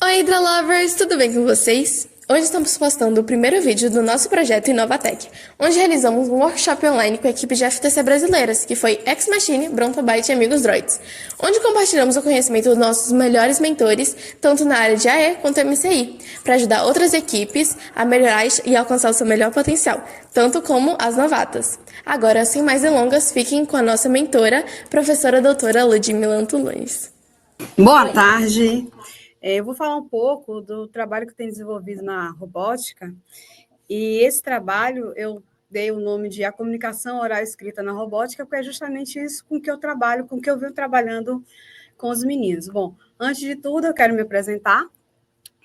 Oi, Hydra Lovers! Tudo bem com vocês? Hoje estamos postando o primeiro vídeo do nosso projeto Inovatec, onde realizamos um workshop online com a equipe de FTC brasileiras, que foi Ex Machine, Brontobyte e Amigos Droids, onde compartilhamos o conhecimento dos nossos melhores mentores, tanto na área de AE quanto MCI, para ajudar outras equipes a melhorar e alcançar o seu melhor potencial, tanto como as novatas. Agora, sem mais delongas, fiquem com a nossa mentora, professora doutora Ludmila Antunes. Boa tarde! Eu vou falar um pouco do trabalho que eu tenho desenvolvido na robótica, e esse trabalho eu dei o nome de A Comunicação Oral e Escrita na Robótica, porque é justamente isso com que eu trabalho, com que eu venho trabalhando com os meninos. Bom, antes de tudo, eu quero me apresentar,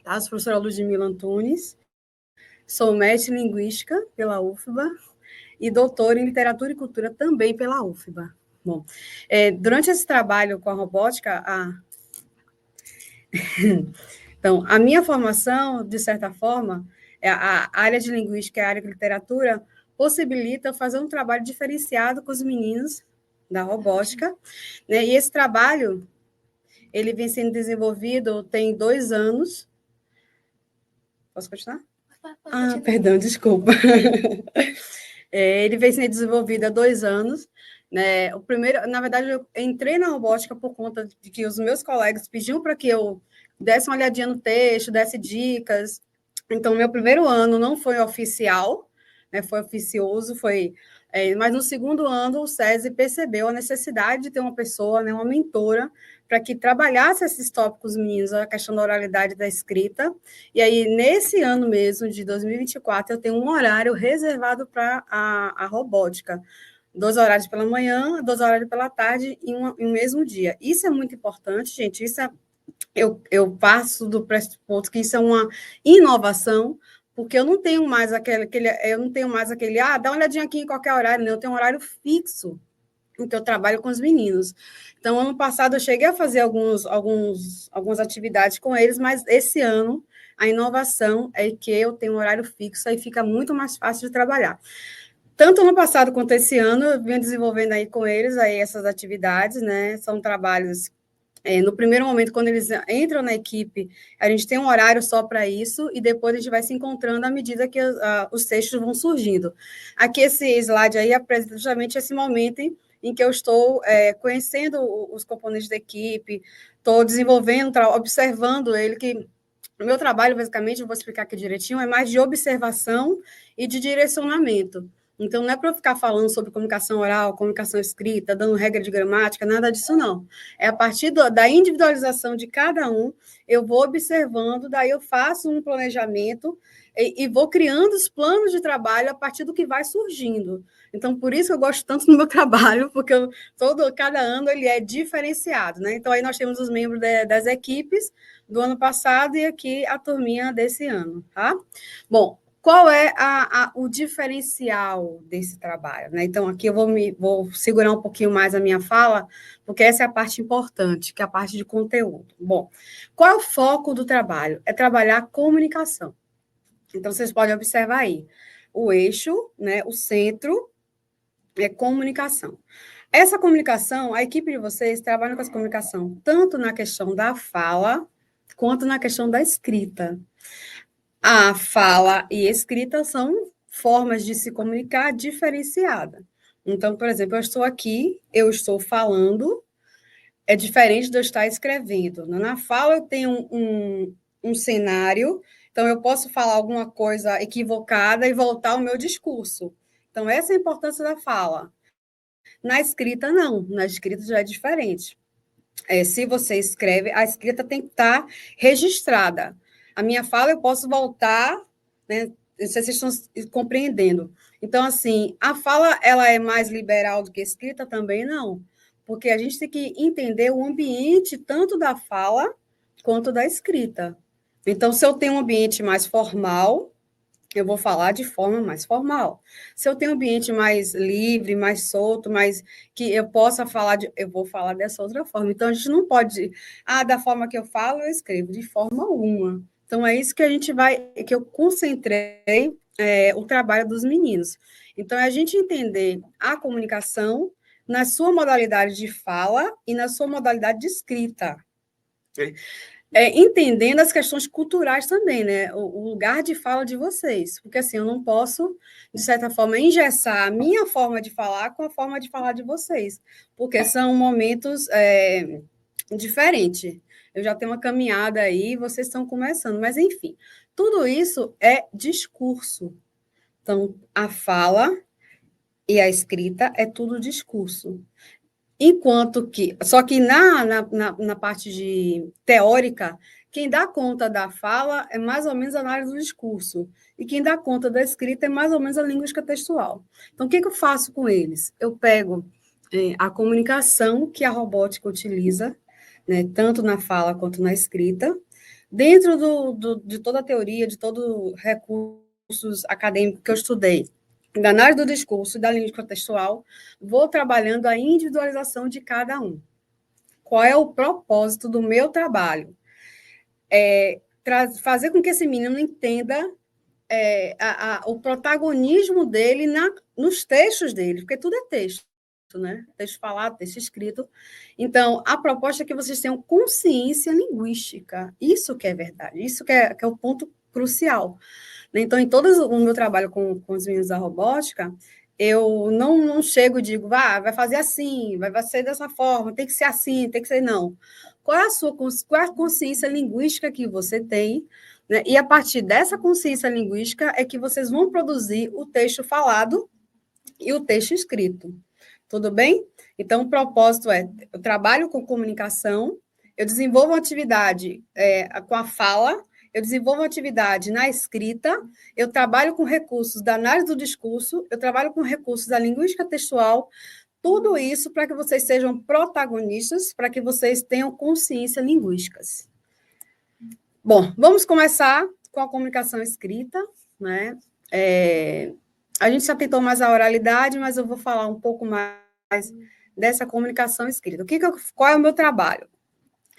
tá? Eu sou a professora Ludmila Antunes, sou mestre em Linguística pela UFBA e doutora em Literatura e Cultura também pela UFBA. Bom, durante esse trabalho com a robótica, Então, a minha formação, de certa forma, a área de linguística e a área de literatura possibilita fazer um trabalho diferenciado com os meninos da robótica, né? E esse trabalho, ele vem sendo desenvolvido tem 2 anos. Posso continuar? Perdão, desculpa. Ele vem sendo desenvolvido há 2 anos, né? O primeiro, na verdade, eu entrei na robótica por conta de que os meus colegas pediam para que eu desse uma olhadinha no texto, desse dicas. Então, meu primeiro ano não foi oficial, né? Foi oficioso, mas no segundo ano o SESI percebeu a necessidade de ter uma pessoa, né, uma mentora, para que trabalhasse esses tópicos meninos, a questão da oralidade e da escrita. E aí, nesse ano mesmo, de 2024, eu tenho um horário reservado para a robótica. 2 horários pela manhã, 2 horários pela tarde, em um mesmo dia. Isso é muito importante, gente. Eu passo do pressuposto que isso é uma inovação, porque eu não tenho mais aquele, dá uma olhadinha aqui em qualquer horário, não, eu tenho um horário fixo em que eu trabalho com os meninos. Então, ano passado, eu cheguei a fazer algumas atividades com eles, mas esse ano, a inovação é que eu tenho um horário fixo, aí fica muito mais fácil de trabalhar. Tanto ano passado quanto esse ano, eu venho desenvolvendo aí com eles aí essas atividades, né? São trabalhos no primeiro momento, quando eles entram na equipe, a gente tem um horário só para isso, e depois a gente vai se encontrando à medida que os textos vão surgindo. Aqui, esse slide aí apresenta justamente esse momento em que eu estou conhecendo os componentes da equipe, estou desenvolvendo, observando ele, que o meu trabalho, basicamente, eu vou explicar aqui direitinho, é mais de observação e de direcionamento. Então, não é para eu ficar falando sobre comunicação oral, comunicação escrita, dando regra de gramática, nada disso, não. É a partir da individualização de cada um, eu vou observando, daí eu faço um planejamento e vou criando os planos de trabalho a partir do que vai surgindo. Então, por isso que eu gosto tanto do meu trabalho, porque cada ano ele é diferenciado, né? Então, aí nós temos os membros das equipes do ano passado e aqui a turminha desse ano, tá? Bom, qual é o diferencial desse trabalho, né? Então, aqui eu vou segurar um pouquinho mais a minha fala, porque essa é a parte importante, que é a parte de conteúdo. Bom, qual é o foco do trabalho? É trabalhar a comunicação. Então, vocês podem observar aí, o eixo, né, o centro é comunicação. Essa comunicação, a equipe de vocês trabalha com essa comunicação tanto na questão da fala, quanto na questão da escrita. A fala e escrita são formas de se comunicar diferenciada. Então, por exemplo, eu estou aqui, eu estou falando, é diferente de eu estar escrevendo. Na fala, eu tenho um cenário, então eu posso falar alguma coisa equivocada e voltar ao meu discurso. Então, essa é a importância da fala. Na escrita, não. Na escrita já é diferente. Se você escreve, a escrita tem que estar registrada. A minha fala eu posso voltar, né? Não sei se vocês estão compreendendo. Então, assim, a fala ela é mais liberal do que a escrita? Também não. Porque a gente tem que entender o ambiente tanto da fala quanto da escrita. Então, se eu tenho um ambiente mais formal, eu vou falar de forma mais formal. Se eu tenho um ambiente mais livre, mais solto, mais que eu possa falar, eu vou falar dessa outra forma. Então, a gente não pode, da forma que eu falo, eu escrevo, de forma alguma. Então, é isso que que eu concentrei o trabalho dos meninos. Então, é a gente entender a comunicação na sua modalidade de fala e na sua modalidade de escrita. entendendo as questões culturais também, né? O lugar de fala de vocês. Porque, assim, eu não posso, de certa forma, engessar a minha forma de falar com a forma de falar de vocês. Porque são momentos diferentes. Eu já tenho uma caminhada aí, vocês estão começando. Mas, enfim, tudo isso é discurso. Então, a fala e a escrita é tudo discurso. Enquanto que, só que na parte teórica, quem dá conta da fala é mais ou menos a análise do discurso, e quem dá conta da escrita é mais ou menos a linguística textual. Então, o que eu faço com eles? Eu pego a comunicação que a robótica utiliza, né, tanto na fala quanto na escrita, dentro de toda a teoria, de todos os recursos acadêmicos que eu estudei, da análise do discurso e da linguística textual, vou trabalhando a individualização de cada um. Qual é o propósito do meu trabalho? Fazer com que esse menino entenda o protagonismo dele nos textos dele, porque tudo é texto, né? Texto falado, texto escrito. Então, a proposta é que vocês tenham consciência linguística. Isso que é verdade, isso que é o ponto crucial. Então, em todo o meu trabalho com os meninos da robótica, eu não chego e digo, vai fazer assim, vai ser dessa forma, tem que ser assim, tem que ser não. Qual é a consciência linguística que você tem, né? E a partir dessa consciência linguística é que vocês vão produzir o texto falado e o texto escrito. Tudo bem? Então, o propósito eu trabalho com comunicação, eu desenvolvo uma atividade com a fala, eu desenvolvo uma atividade na escrita, eu trabalho com recursos da análise do discurso, eu trabalho com recursos da linguística textual, tudo isso para que vocês sejam protagonistas, para que vocês tenham consciência linguísticas. Bom, vamos começar com a comunicação escrita, né? A gente já tentou mais a oralidade, mas eu vou falar um pouco mais dessa comunicação escrita. Qual é o meu trabalho?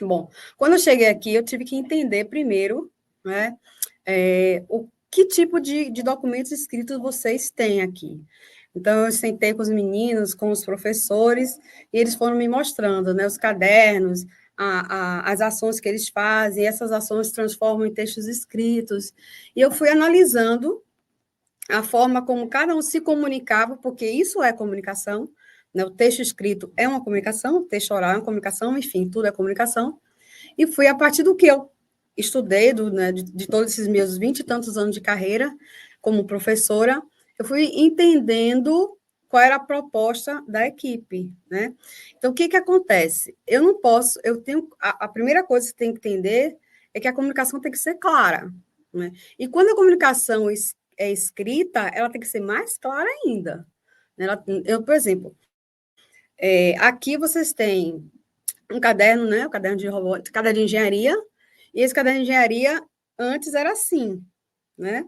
Bom, quando eu cheguei aqui, eu tive que entender primeiro, né, que tipo de documentos escritos vocês têm aqui. Então, eu sentei com os meninos, com os professores, e eles foram me mostrando, né, os cadernos, as ações que eles fazem, e essas ações se transformam em textos escritos. E eu fui analisando a forma como cada um se comunicava, porque isso é comunicação, né? O texto escrito é uma comunicação, o texto oral é uma comunicação, enfim, tudo é comunicação. E fui a partir do que eu estudei, de todos esses meus 20 e tantos anos de carreira como professora, eu fui entendendo qual era a proposta da equipe, né? Então, o que acontece? Eu não posso, a primeira coisa que você tem que entender é que a comunicação tem que ser clara, né? E quando a comunicação é escrita, ela tem que ser mais clara ainda. Por exemplo, aqui vocês têm um caderno, né? O caderno de robótica, caderno de engenharia, e esse caderno de engenharia antes era assim, né?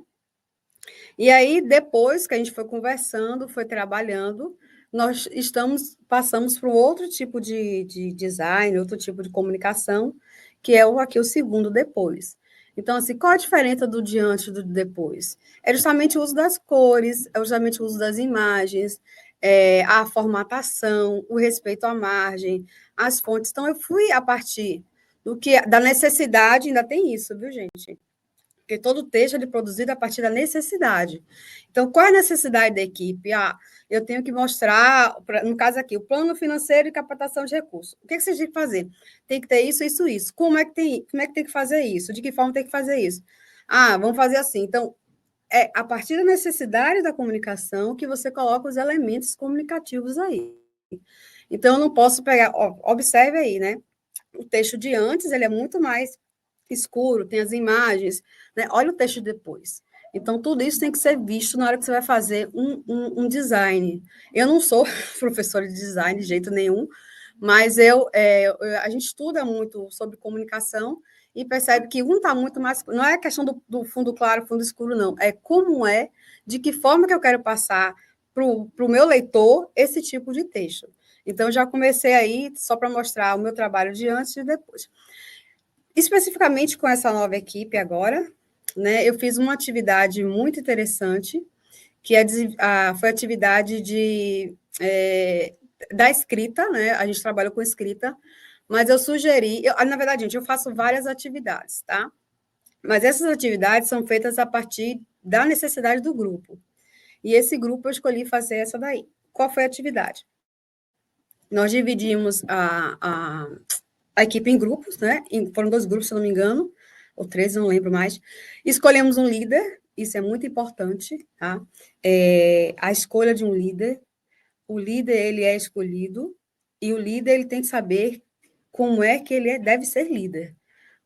E aí, depois que a gente foi conversando, foi trabalhando, nós passamos para um outro tipo de design, outro tipo de comunicação, que é aqui o segundo depois. Então, assim, qual a diferença do diante e do depois? É justamente o uso das cores, é justamente o uso das imagens, a formatação, o respeito à margem, as fontes. Então, eu fui a partir da necessidade, ainda tem isso, viu, gente? Porque todo texto é produzido a partir da necessidade. Então, qual é a necessidade da equipe? Eu tenho que mostrar, no caso aqui, o plano financeiro e captação de recursos. O que vocês têm que fazer? Tem que ter isso, isso, isso. Como é que tem que fazer isso? De que forma tem que fazer isso? Vamos fazer assim. Então, é a partir da necessidade da comunicação que você coloca os elementos comunicativos aí. Então, eu não posso pegar... observe aí, né? O texto de antes, ele é muito mais escuro, tem as imagens, né? Olha o texto depois. Então, tudo isso tem que ser visto na hora que você vai fazer um design. Eu não sou professora de design de jeito nenhum, mas a gente estuda muito sobre comunicação e percebe que um está muito mais... Não é a questão do fundo claro, fundo escuro, não. É como de que forma que eu quero passar para o meu leitor esse tipo de texto. Então, já comecei aí, só para mostrar o meu trabalho de antes e depois. Especificamente com essa nova equipe agora, né, eu fiz uma atividade muito interessante, que foi a atividade da escrita, né? A gente trabalha com escrita, Mas eu sugeri, na verdade, gente, eu faço várias atividades, tá? Mas essas atividades são feitas a partir da necessidade do grupo. E esse grupo eu escolhi fazer essa daí. Qual foi a atividade? Nós dividimos a equipe em grupos, né? Foram 2 grupos, se eu não me engano, ou 3, não lembro mais. Escolhemos um líder, isso é muito importante, tá? A escolha de um líder. O líder, ele é escolhido, e o líder, ele tem que saber como é que ele deve ser líder,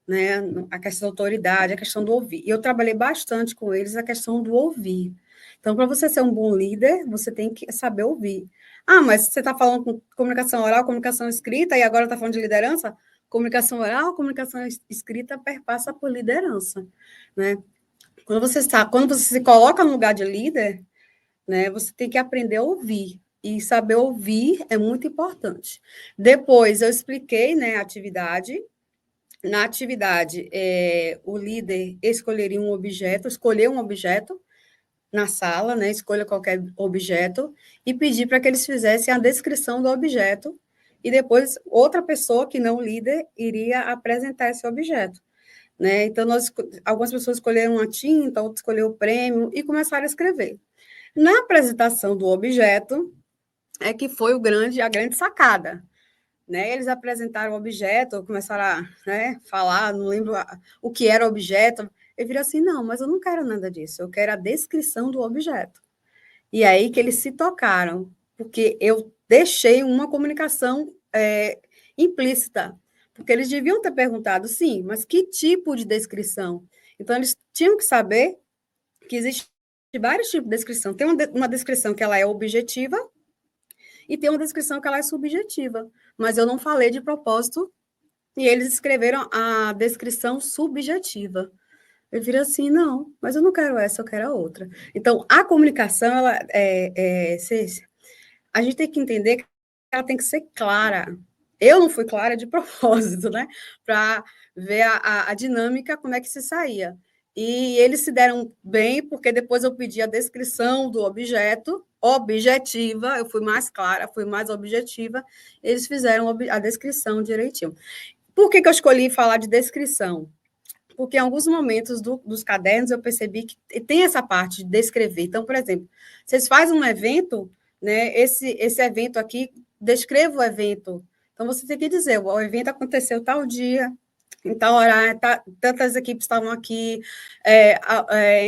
né? A questão da autoridade, a questão do ouvir. E eu trabalhei bastante com eles a questão do ouvir. Então, para você ser um bom líder, você tem que saber ouvir. Ah, mas você está falando com comunicação oral, comunicação escrita, e agora está falando de liderança? Comunicação oral, comunicação escrita perpassa por liderança, né? Quando você se coloca no lugar de líder, né, você tem que aprender a ouvir. E saber ouvir é muito importante. Depois, eu expliquei, né, a atividade. Na atividade, o líder escolheria um objeto, escolher um objeto na sala, né? Escolha qualquer objeto e pedir para que eles fizessem a descrição do objeto e depois outra pessoa que não o líder iria apresentar esse objeto, né? Então algumas pessoas escolheram uma tinta, outras escolheram o prêmio e começaram a escrever. Na apresentação do objeto é que foi a grande sacada, né? Eles apresentaram o objeto, começaram a, né, falar, não lembro o que era o objeto. Eu virei assim, não, mas eu não quero nada disso, eu quero a descrição do objeto. E aí que eles se tocaram, porque eu deixei uma comunicação implícita, porque eles deviam ter perguntado, sim, mas que tipo de descrição? Então, eles tinham que saber que existe vários tipos de descrição. Tem uma descrição que ela é objetiva, e tem uma descrição que ela é subjetiva, mas eu não falei de propósito, e eles escreveram a descrição subjetiva. Eu virei assim, não, mas eu não quero essa, eu quero a outra. Então, a comunicação, a gente tem que entender que ela tem que ser clara. Eu não fui clara de propósito, né? Para ver a dinâmica, como é que se saía. E eles se deram bem, porque depois eu pedi a descrição do objeto, objetiva, eu fui mais clara, fui mais objetiva, eles fizeram a descrição direitinho. Por que eu escolhi falar de descrição? Porque em alguns momentos dos cadernos eu percebi que tem essa parte de descrever. Então, por exemplo, vocês fazem um evento, né? Esse evento aqui, descreva o evento. Então, você tem que dizer, o evento aconteceu tal dia, em tal horário, tantas equipes estavam aqui,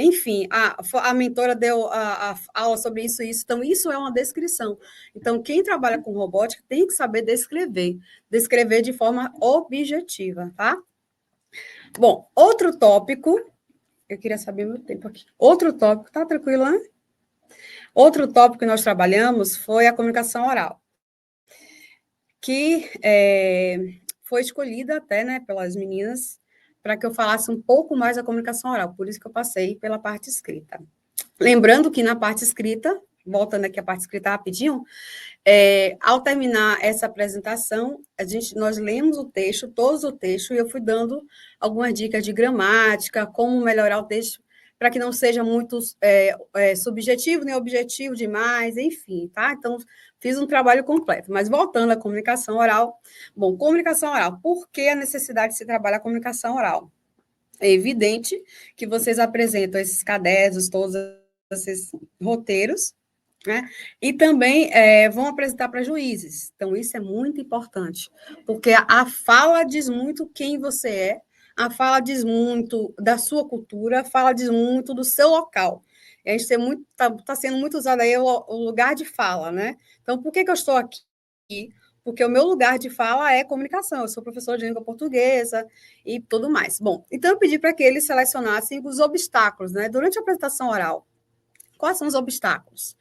enfim, a mentora deu a aula sobre isso e isso. Então, isso é uma descrição. Então, quem trabalha com robótica tem que saber descrever de forma objetiva, tá? Bom, outro tópico, eu queria saber meu tempo aqui. Outro tópico, tá tranquilo, né? Outro tópico que nós trabalhamos foi a comunicação oral, que foi escolhida até, né, pelas meninas, para que eu falasse um pouco mais da comunicação oral, por isso que eu passei pela parte escrita. Lembrando que na parte escrita, voltando aqui à parte escrita rapidinho, ao terminar essa apresentação, nós lemos o texto, todos o texto, e eu fui dando algumas dicas de gramática, como melhorar o texto, para que não seja muito subjetivo, nem objetivo demais, enfim, tá? Então, fiz um trabalho completo. Mas voltando à comunicação oral, bom, comunicação oral, por que a necessidade de se trabalhar a comunicação oral? É evidente que vocês apresentam esses cadernos, todos esses roteiros, né? E também vão apresentar para juízes. Então, isso é muito importante, porque a fala diz muito quem você é, a fala diz muito da sua cultura, a fala diz muito do seu local. E a gente está sendo muito usado aí o lugar de fala, né? Então, por que eu estou aqui? Porque o meu lugar de fala é comunicação. Eu sou professora de língua portuguesa e tudo mais. Bom, então eu pedi para que eles selecionassem os obstáculos, né? Durante a apresentação oral, quais são os obstáculos?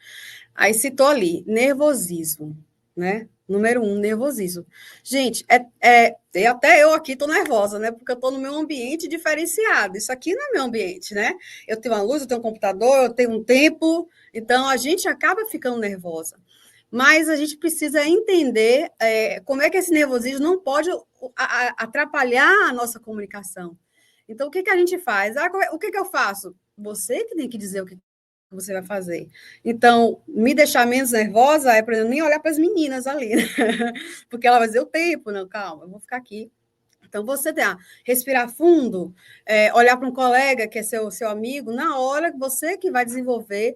Aí citou ali, nervosismo, né? Número 1, nervosismo. Gente, até eu aqui estou nervosa, né? Porque eu estou no meu ambiente diferenciado. Isso aqui não é meu ambiente, né? Eu tenho uma luz, eu tenho um computador, eu tenho um tempo, então a gente acaba ficando nervosa. Mas a gente precisa entender como é que esse nervosismo não pode atrapalhar a nossa comunicação. Então, o que a gente faz? O que eu faço? Você que tem que dizer o que você vai fazer. Então, me deixar menos nervosa é para eu nem olhar para as meninas ali, né? Porque ela vai dizer o tempo, não, calma, eu vou ficar aqui. Então, você respirar fundo, olhar para um colega que é seu amigo, na hora que você que vai desenvolver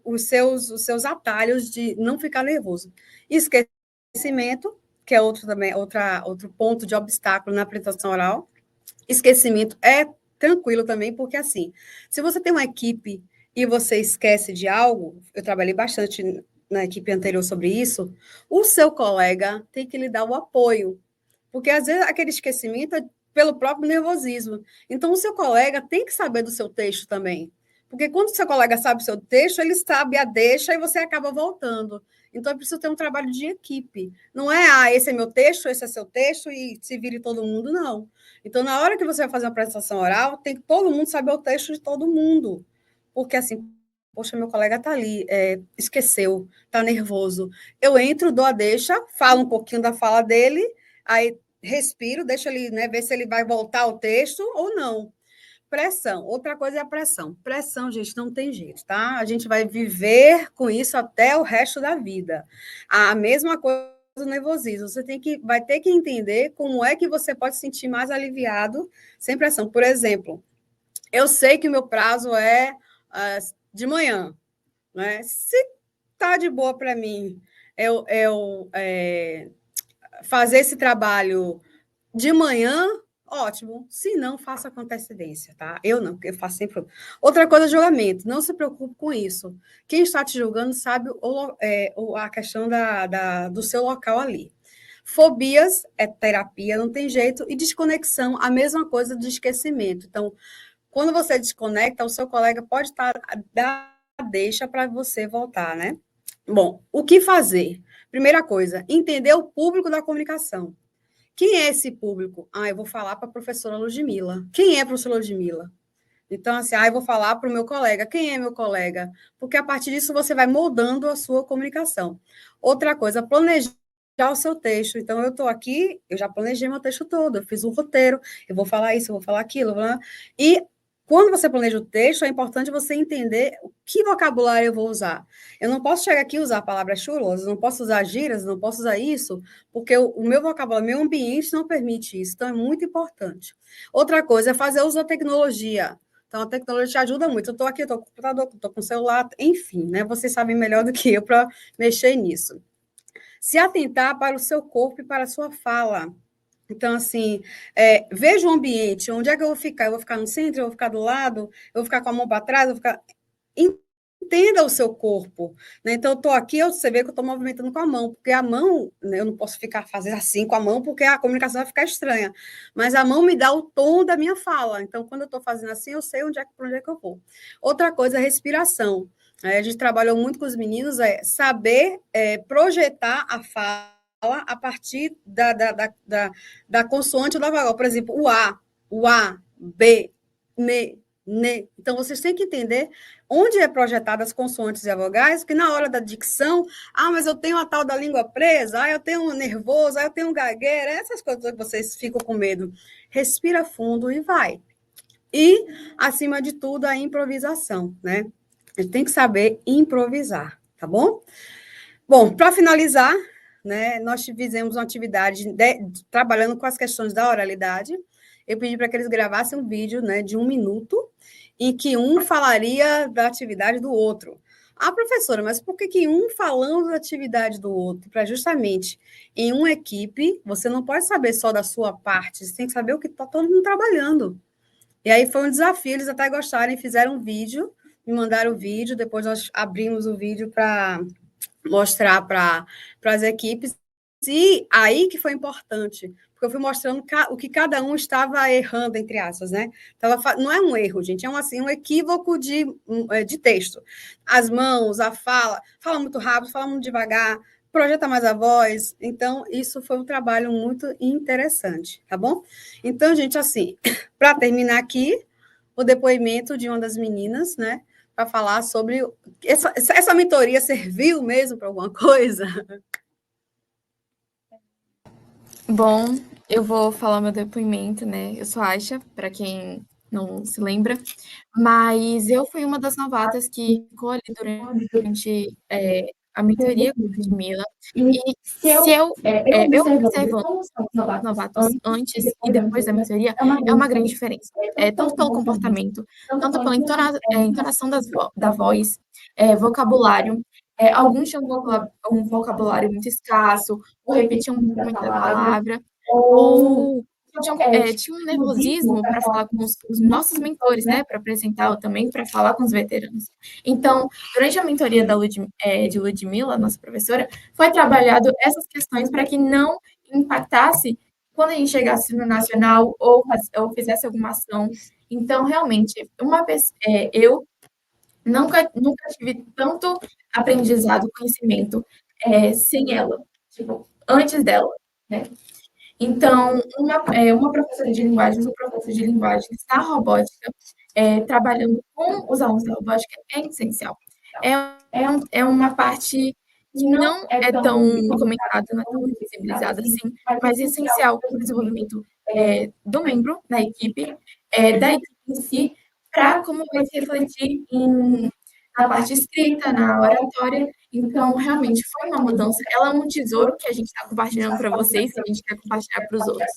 os seus atalhos de não ficar nervoso. Esquecimento, que é outro ponto de obstáculo na apresentação oral. Esquecimento é tranquilo também, porque assim, se você tem uma equipe e você esquece de algo, eu trabalhei bastante na equipe anterior sobre isso, o seu colega tem que lhe dar o apoio, porque às vezes aquele esquecimento é pelo próprio nervosismo. Então, o seu colega tem que saber do seu texto também. Porque quando o seu colega sabe o seu texto, ele sabe a deixa e você acaba voltando. Então, é preciso ter um trabalho de equipe. Não é, esse é meu texto, esse é seu texto e se vire todo mundo, não. Então, na hora que você vai fazer uma apresentação oral, tem que todo mundo saber o texto de todo mundo. Porque, assim, poxa, meu colega está ali, esqueceu, está nervoso. Eu entro, dou a deixa, falo um pouquinho da fala dele, aí respiro, deixa ele, né, ver se ele vai voltar ao texto ou não. Pressão. Outra coisa é a pressão. Pressão, gente, não tem jeito, tá? A gente vai viver com isso até o resto da vida. A mesma coisa do nervosismo. Vai ter que entender como é que você pode se sentir mais aliviado sem pressão. Por exemplo, eu sei que o meu prazo é de manhã, né? Se tá de boa para mim, eu fazer esse trabalho de manhã, ótimo. Se não, faça com antecedência, tá? Eu não, porque eu faço sempre. Outra coisa, julgamento. Não se preocupe com isso. Quem está te julgando sabe a questão do seu local ali. Fobias é terapia, não tem jeito. E desconexão, a mesma coisa de esquecimento. Então, quando você desconecta, o seu colega pode estar dar deixa para você voltar, né? Bom, o que fazer? Primeira coisa, entender o público da comunicação. Quem é esse público? Eu vou falar para a professora Ludmila. Quem é a professora Ludmila? Então, assim, eu vou falar para o meu colega. Quem é meu colega? Porque a partir disso você vai moldando a sua comunicação. Outra coisa, planejar o seu texto. Então, eu estou aqui, eu já planejei meu texto todo, eu fiz um roteiro, eu vou falar isso, eu vou falar aquilo. E quando você planeja o texto, é importante você entender que vocabulário eu vou usar. Eu não posso chegar aqui e usar palavras chulosas, não posso usar gírias, não posso usar isso, porque o meu vocabulário, meu ambiente não permite isso. Então, é muito importante. Outra coisa é fazer uso da tecnologia. Então, a tecnologia ajuda muito. Eu estou aqui, estou com o computador, estou com o celular, enfim, né? Vocês sabem melhor do que eu para mexer nisso. Se atentar para o seu corpo e para a sua fala. Então, assim, veja o ambiente, onde é que eu vou ficar? Eu vou ficar no centro, eu vou ficar do lado, eu vou ficar com a mão para trás, eu vou ficar... Entenda o seu corpo, né? Então, eu estou aqui, você vê que eu estou movimentando com a mão, porque a mão, né, eu não posso ficar fazendo assim com a mão, porque a comunicação vai ficar estranha, mas a mão me dá o tom da minha fala, então, quando eu estou fazendo assim, eu sei para onde é que eu vou. Outra coisa é respiração. A gente trabalhou muito com os meninos, saber projetar a fala a partir da consoante ou da vogal. Por exemplo, o A, B, ne. Então, vocês têm que entender onde é projetada as consoantes e as vogais, porque na hora da dicção, mas eu tenho a tal da língua presa, eu tenho um nervoso, eu tenho um gagueira, essas coisas que vocês ficam com medo. Respira fundo e vai. E, acima de tudo, a improvisação, né? A gente tem que saber improvisar, tá bom? Bom, para finalizar, né, nós fizemos uma atividade trabalhando com as questões da oralidade. Eu pedi para que eles gravassem um vídeo, né, de 1 minuto, em que um falaria da atividade do outro. Professora, mas por que um falando da atividade do outro? Para justamente, em uma equipe, você não pode saber só da sua parte, você tem que saber o que está todo mundo trabalhando. E aí foi um desafio, eles até gostaram e fizeram um vídeo, me mandaram o vídeo, depois nós abrimos o vídeo para mostrar para as equipes, e aí que foi importante, porque eu fui mostrando o que cada um estava errando, entre aspas, né? Não é um erro, gente, é um equívoco de texto. As mãos, a fala muito rápido, fala muito devagar, projeta mais a voz. Então, isso foi um trabalho muito interessante, tá bom? Então, gente, assim, para terminar aqui, o depoimento de uma das meninas, né? Para falar sobre essa mentoria serviu mesmo para alguma coisa? Bom, eu vou falar meu depoimento, né? Eu sou Aisha, para quem não se lembra, mas eu fui uma das novatas que ficou ali durante a mentoria com a Ludmilla, e se eu observando os novatos antes e depois da mentoria, é uma grande diferença. Tanto pelo comportamento, tanto pela entonação da voz, vocabulário. Alguns tinham um vocabulário muito escasso, ou repetiam muita palavra, ou tinha um nervosismo para falar com os nossos mentores, né? Para apresentar, ou também para falar com os veteranos. Então, durante a mentoria de Ludmilla, nossa professora, foi trabalhado essas questões para que não impactasse quando a gente chegasse no nacional ou fizesse alguma ação. Então, realmente, eu nunca tive tanto aprendizado, conhecimento sem ela, tipo, antes dela, né? Então, uma professora de linguagens, um professor de linguagens na robótica, trabalhando com os alunos da robótica, é essencial. É uma parte que não é tão comentada, não é tão visibilizada assim, mas é essencial para o desenvolvimento do membro da equipe em si, para como vai se refletir na parte escrita, na oratória. Então, realmente, foi uma mudança. Ela é um tesouro que a gente está compartilhando para vocês, que a gente quer compartilhar para os outros.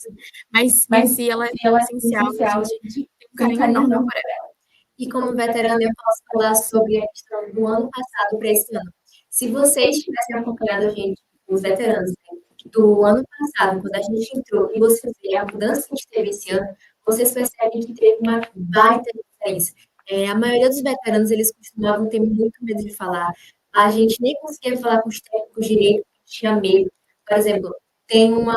Mas, em si, ela é essencial, a gente tem um carinho enorme por ela. E como veterana, eu posso falar sobre a questão do ano passado para esse ano. Se vocês tivessem acompanhado a gente, os veteranos, né, do ano passado, quando a gente entrou, e você vê a mudança que a gente teve esse ano, vocês percebem que teve uma baita diferença. A maioria dos veteranos, eles costumavam ter muito medo de falar. A gente nem conseguia falar com os técnicos direito, tinha medo. Por exemplo, tem uma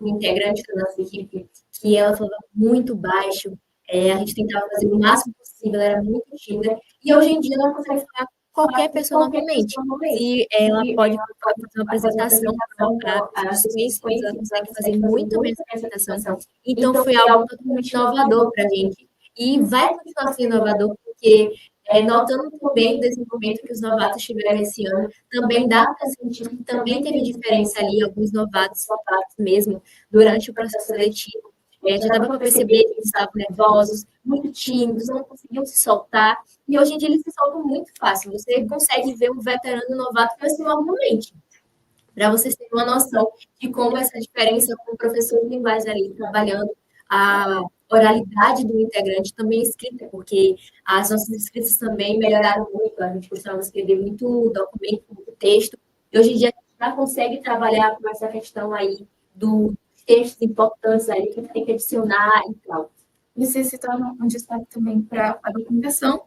integrante da nossa equipe que ela falava muito baixo, a gente tentava fazer o máximo possível, ela era muito tímida, e hoje em dia ela consegue falar com qualquer pessoa normalmente. E ela pode fazer uma apresentação para os conhecidos, ela consegue fazer muito bem essa apresentação. Então, foi algo totalmente inovador para a gente. E vai continuar sendo inovador, porque notando também o desenvolvimento que os novatos tiveram esse ano, também dá para sentir que também teve diferença ali, alguns novatos mesmo, durante o processo seletivo. Já dava para perceber que eles estavam nervosos, muito tímidos, não conseguiam se soltar. E hoje em dia eles se soltam muito fácil. Você consegue ver um veterano novato assim normalmente. Para vocês terem uma noção de como essa diferença com o professor de linguagem ali, trabalhando a oralidade do integrante, também escrita, porque as nossas escritas também melhoraram muito. A gente costumava escrever muito documento, muito texto. E hoje em dia a gente já consegue trabalhar com essa questão aí do textos importantes aí que tem que adicionar e tal. Isso se torna um destaque também para a documentação,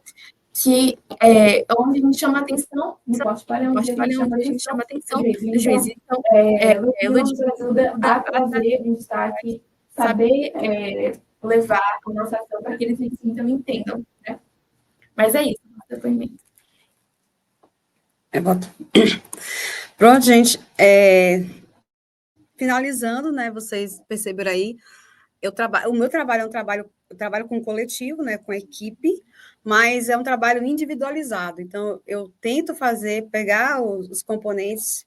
que é onde a gente chama a atenção, no portfólio, onde a gente chama a atenção do juiz. Então, nos ajuda a fazer um destaque, saber levar a nossa ação para que eles assim também entendam, né? Mas é isso, nosso depoimento. Pronto, gente. Finalizando, né? Vocês perceberam aí, o meu trabalho é um trabalho, eu trabalho com coletivo, né? Com equipe, mas é um trabalho individualizado. Então, eu tento pegar os componentes,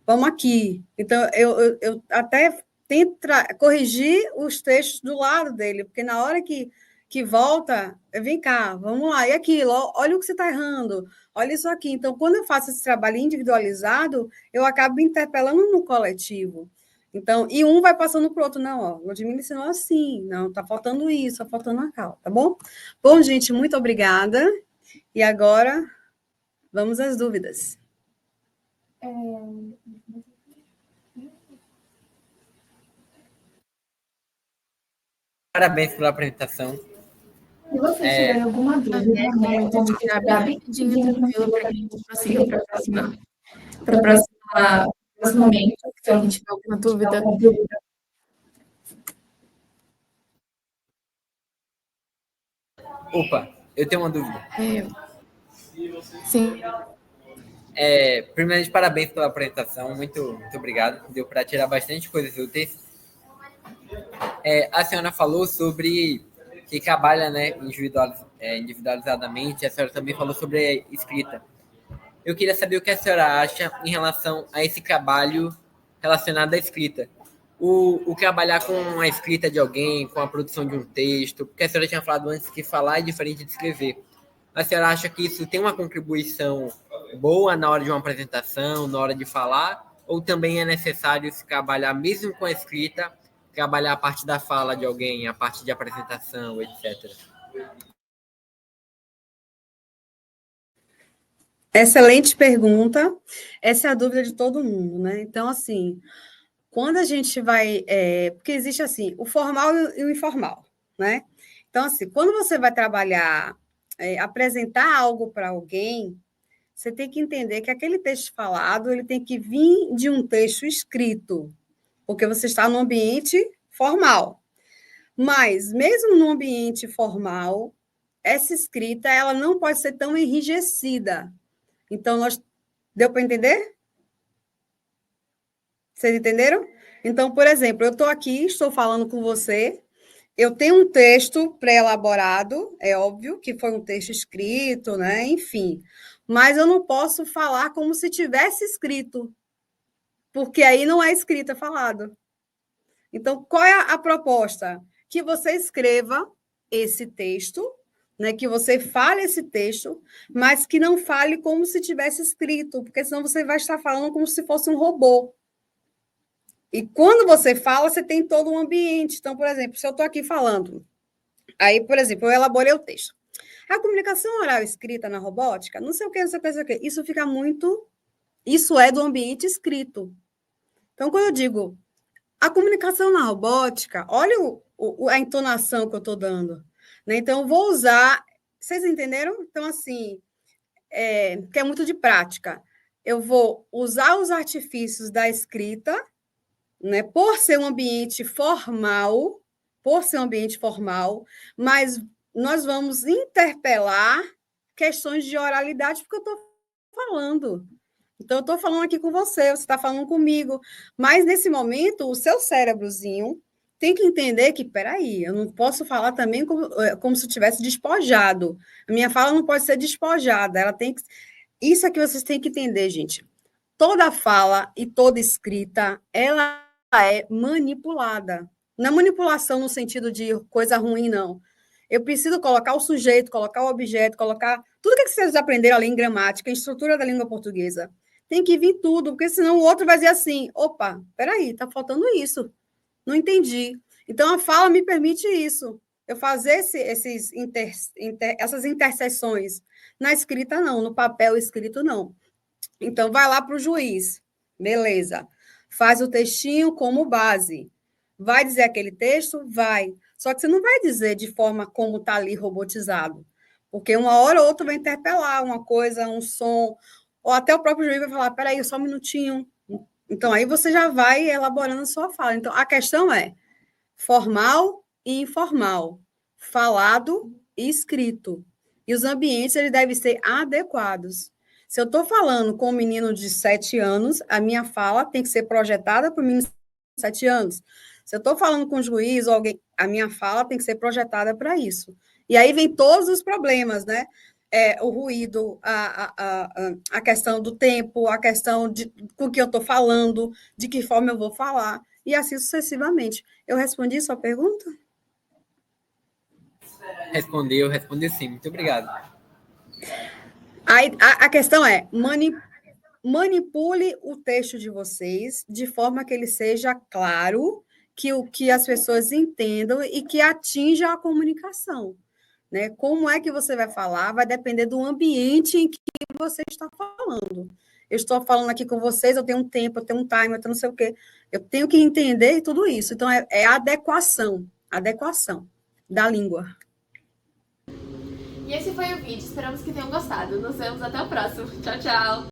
vamos aqui. Então, eu até tento corrigir os textos do lado dele, porque na hora que volta, vem cá, vamos lá, e aquilo, olha o que você está errando, olha isso aqui. Então, quando eu faço esse trabalho individualizado, eu acabo me interpelando no coletivo. Então, e um vai passando para o outro, não, ó, o Ludmilla ensinou assim, não, tá faltando isso, tá faltando aquilo, tá bom? Bom, gente, muito obrigada. E agora, vamos às dúvidas. Parabéns pela apresentação. Se você tiver alguma dúvida, então tirar bem rapidinho, tranquilo, para que a gente prossiga para o próximo momento. Se alguém tiver alguma dúvida. Opa, eu tenho uma dúvida. Sim. Primeiramente, parabéns pela apresentação, muito obrigado. Deu para tirar bastante coisas úteis. A senhora falou sobre que trabalha, né, individualizadamente, a senhora também falou sobre a escrita. Eu queria saber o que a senhora acha em relação a esse trabalho relacionado à escrita. o trabalhar com a escrita de alguém, com a produção de um texto, porque a senhora tinha falado antes que falar é diferente de escrever. A senhora acha que isso tem uma contribuição boa na hora de uma apresentação, na hora de falar, ou também é necessário se trabalhar, mesmo com a escrita, trabalhar a parte da fala de alguém, a parte de apresentação, etc.? Excelente pergunta. Essa é a dúvida de todo mundo, né? Então, assim, quando a gente vai... porque existe, assim, o formal e o informal, né? Então, assim, quando você vai trabalhar, apresentar algo para alguém, você tem que entender que aquele texto falado, ele tem que vir de um texto escrito, porque você está no ambiente formal. Mas, mesmo no ambiente formal, essa escrita, ela não pode ser tão enrijecida. Então, deu para entender? Vocês entenderam? Então, por exemplo, eu estou aqui, estou falando com você, eu tenho um texto pré-elaborado, é óbvio que foi um texto escrito, né? Enfim, mas eu não posso falar como se tivesse escrito, porque aí não é escrito, é falado. Então, qual é a proposta? Que você escreva esse texto, né, que você fale esse texto, mas que não fale como se tivesse escrito, porque senão você vai estar falando como se fosse um robô. E quando você fala, você tem todo um ambiente. Então, por exemplo, se eu estou aqui falando, aí, por exemplo, eu elaborei o texto. A comunicação oral escrita na robótica, não sei o que, não sei o que, não sei o que. Isso fica muito... Isso é do ambiente escrito. Então, quando eu digo a comunicação na robótica, olha a entonação que eu estou dando. Né? Então, eu vou usar... Vocês entenderam? Então, assim, que é muito de prática. Eu vou usar os artifícios da escrita, né, por ser um ambiente formal, mas nós vamos interpelar questões de oralidade, porque eu estou falando. Então, eu estou falando aqui com você está falando comigo, mas nesse momento, o seu cérebrozinho tem que entender que, peraí, eu não posso falar também como se eu tivesse despojado. A minha fala não pode ser despojada, ela tem que... Isso é que vocês têm que entender, gente. Toda fala e toda escrita, ela é manipulada. Não é manipulação no sentido de coisa ruim, não. Eu preciso colocar o sujeito, colocar o objeto, colocar tudo que vocês aprenderam ali em gramática, em estrutura da língua portuguesa. Tem que vir tudo, porque senão o outro vai dizer assim, opa, peraí, está faltando isso. Não entendi. Então, a fala me permite isso. Eu fazer essas interseções. Na escrita, não. No papel escrito, não. Então, vai lá para o juiz. Beleza. Faz o textinho como base. Vai dizer aquele texto? Vai. Só que você não vai dizer de forma como está ali robotizado. Porque uma hora ou outra vai interpelar uma coisa, um som, ou até o próprio juiz vai falar, peraí, só um minutinho. Então, aí você já vai elaborando a sua fala. Então, a questão é formal e informal, falado e escrito. E os ambientes, eles devem ser adequados. Se eu estou falando com um menino de 7 anos, a minha fala tem que ser projetada para o menino de 7 anos. Se eu estou falando com um juiz ou alguém, a minha fala tem que ser projetada para isso. E aí vem todos os problemas, né? O ruído, a questão do tempo, a questão de com que eu estou falando, de que forma eu vou falar, e assim sucessivamente. Eu respondi sua pergunta? Respondeu sim. Muito obrigado. Aí, a questão é, manipule o texto de vocês de forma que ele seja claro, que as pessoas entendam e que atinja a comunicação. Né? Como é que você vai falar vai depender do ambiente em que você está falando. Eu estou falando aqui com vocês, eu tenho um tempo, eu tenho um time, eu tenho não sei o quê. Eu tenho que entender tudo isso. Então, é adequação da língua. E esse foi o vídeo. Esperamos que tenham gostado. Nos vemos até o próximo. Tchau, tchau!